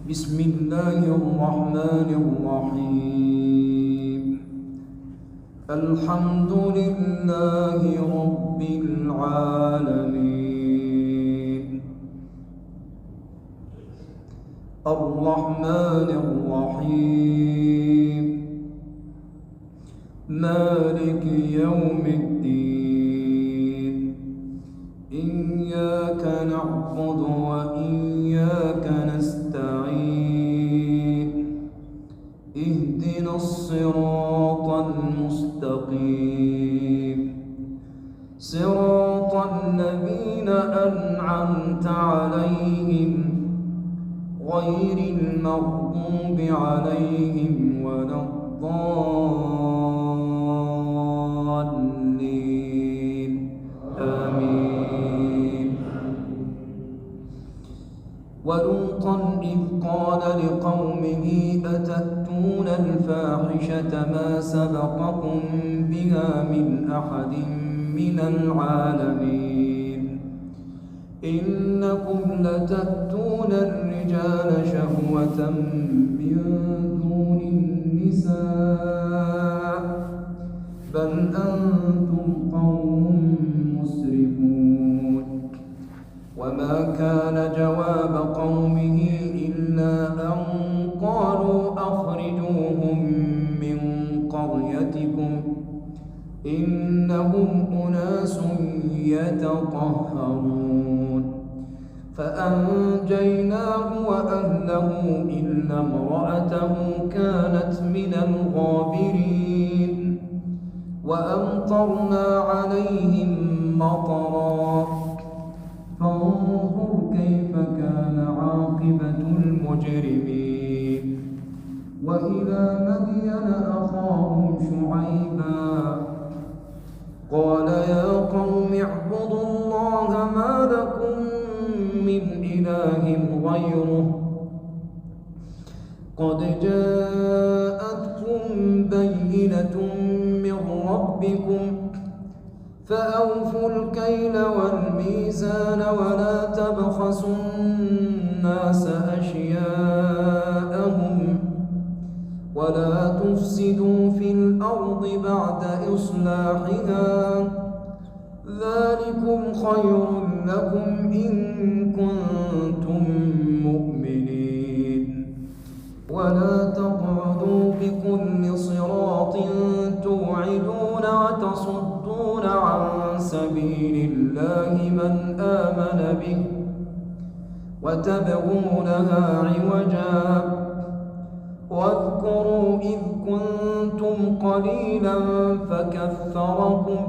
بسم الله الرحمن الرحيم. الحمد لله رب العالمين، الرحمن الرحيم، مالك يوم الدين. إياك نعبد وإياك نستعين. اهدنا الصراط المستقيم، صراط الذين أنعمت عليهم غير المغضوب عليهم ولا الضالين. آمين. ولوطا إذ قال لقومه أتأتون الفاحشة ما سبقكم بها من أحد من العالمين، إنكم لتأتون الرجال شهوة من دون النساء، بل أنتم قوم مسرفون. وما كان جواب قومه إلا أن قالوا أخرجوهم من قريتكم إنهم أناس يتطهرون. فأنجيناه وأهله إلا امرأته كانت من الغابرين، وأمطرنا عليهم مطرا، فانظر كيف كان عاقبة المجرمين. وإلى مدين أخاهم شعيبا قال يا قوم اعبدوا الله ما لكم من إله غيره، قد جاءتكم بينة من ربكم، فأوفوا الكيل والميزان ولا تبخسوا الناس أشياءهم ولا تفسدوا في الأرض بعد إصلاحها، ذلكم خير لكم إن كنتم مؤمنين. ولا تقعدوا بكل صراط توعدون وتصدون عن سبيل الله من آمن به وتبغونها عوجا، واذكروا إذ كنتم قليلا فكثركم،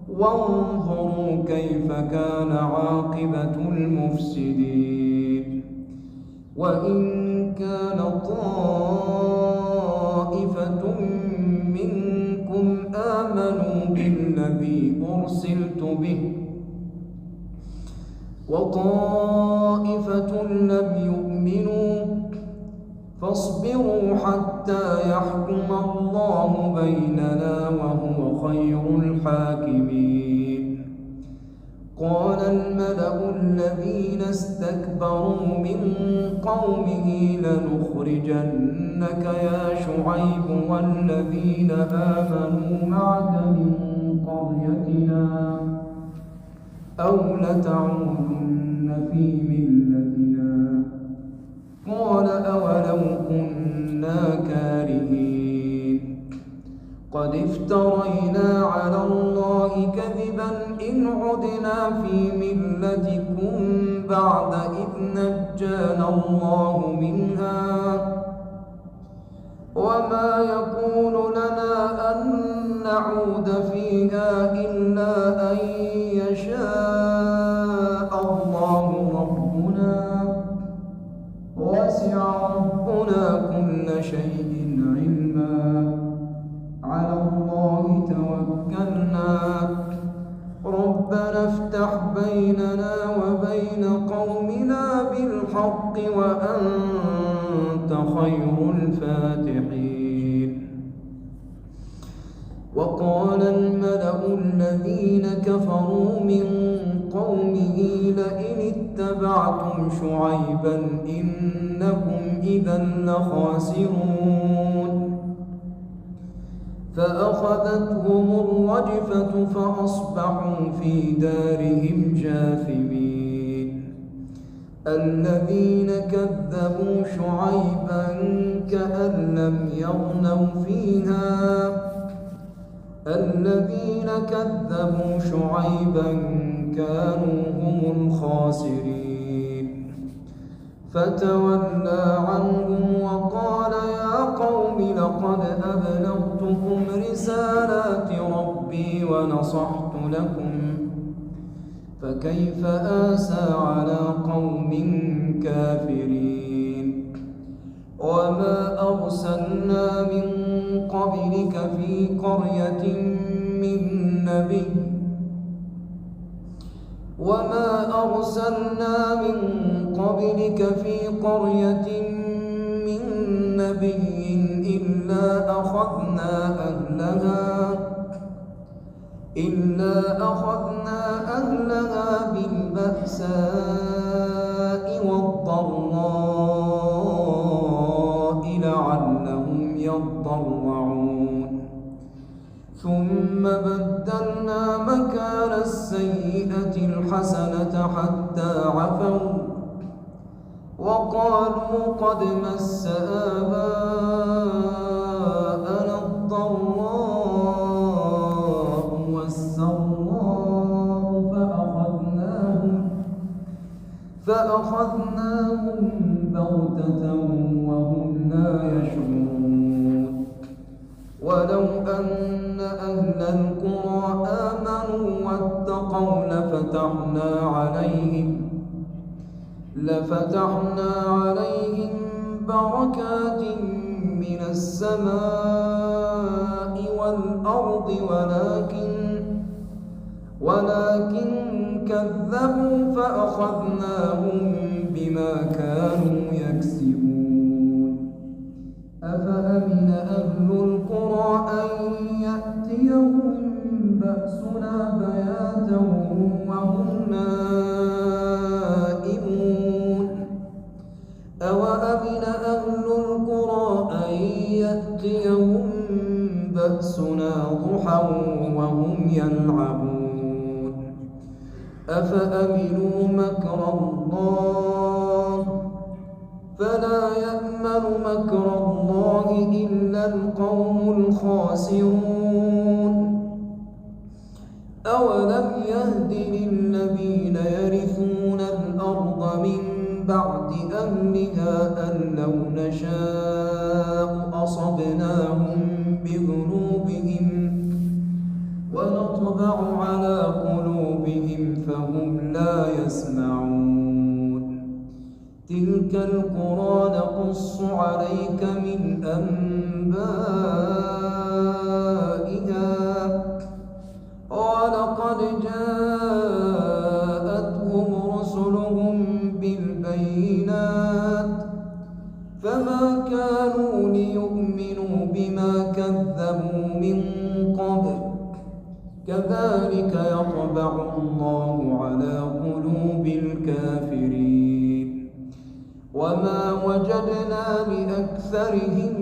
وانظروا كيف كان عاقبة المفسدين. وإن كان طائفة منكم آمنوا بالذي أرسلت به وطائفة لم يؤمنوا فاصبروا حتى يحكم الله بيننا وهو خير الحاكمين. قال الملأ الذين استكبروا من قومه لنخرجنك يا شعيب والذين آمنوا معك من قريتنا أو لتعودن في ملتنا، قال أولو كنا كارهين. قد افترينا على الله كذبا إن عدنا في ملتكم بعد إذ نجانا الله منها، وما يكون لنا أن نعود فيها إلا أن يشاء الله ربنا، وسع ربنا كل شيء علما، على الله توكلنا، ربنا افتح بيننا وبين قومنا بالحق وأنت خير الفاتحين. وقال الملأ الذين كفروا من قومه لقومه لئن اتبعتم شعيبا إنكم إذا لخاسرون فأخذتهم الرجفة فأصبحوا في دارهم جاثمين الذين كذبوا شعيبا كأن لم يغنوا فيها الذين كذبوا شعيبا كانوا هم الخاسرين فتولى عنهم وقال يا قوم لقد أبلغتكم رسالات ربي ونصحت لكم فكيف آسى على قوم كافرين وما أرسلنا من قبلك في قرية من نبي إلا أخذنا أهلها بالبأساء والضراء لعلهم يضرعون ثم بدلنا مكان السيئة الحسنة حتى عفوا وقالوا قد مس آباءنا الضراء والسراء فأخذناهم بغتة وهم لا يشعرون ولو أن أهل القرى آمنوا واتقوا لفتحنا عليهم بركات من السماء والأرض ولكن كذبوا فأخذناهم بما كانوا يكسبون أفأمن أهل القرى أن يأتيهم بأسنا بياتا وهم نائمون أوأمن أهل القرى أن يأتيهم بأسنا ضحى وهم يلعبون أفأمنوا مكر الله فلا يأمن مكر الله إلا القوم الخاسرون أولم يهد للذين يرثون الأرض من بعد أهلها أن لو نشاء أصبناهم بذنوبهم ونطبع على قلوبهم فهم لا يسمعون تلك القرى نقص عليك من أنبائها ولقد جاءتهم رسلهم بالبينات فما كانوا ليؤمنوا بما كذبوا من قبل كذلك يطبع الله على قلوب الكافرين وما وجدنا لأكثرهم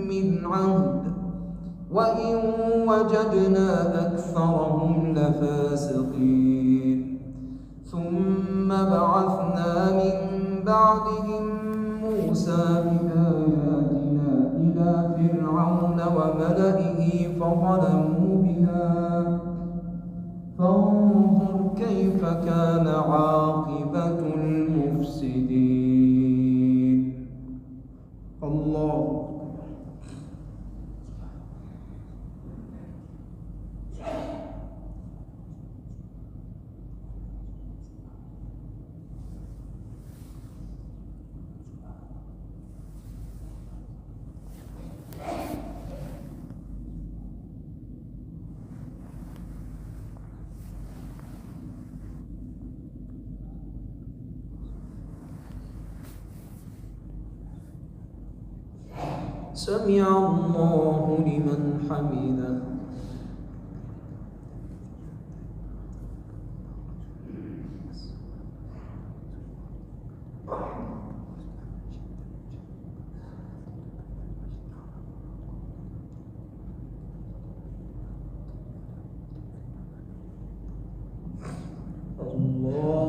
من عهد وإن وجدنا أكثرهم لفاسقين ثم بعثنا من بعدهم موسى بآياتنا إلى فرعون وملئه فظلموا بها فانظر كيف كان عاقبة المفسدين. الله سمع الله لمن حمده. الله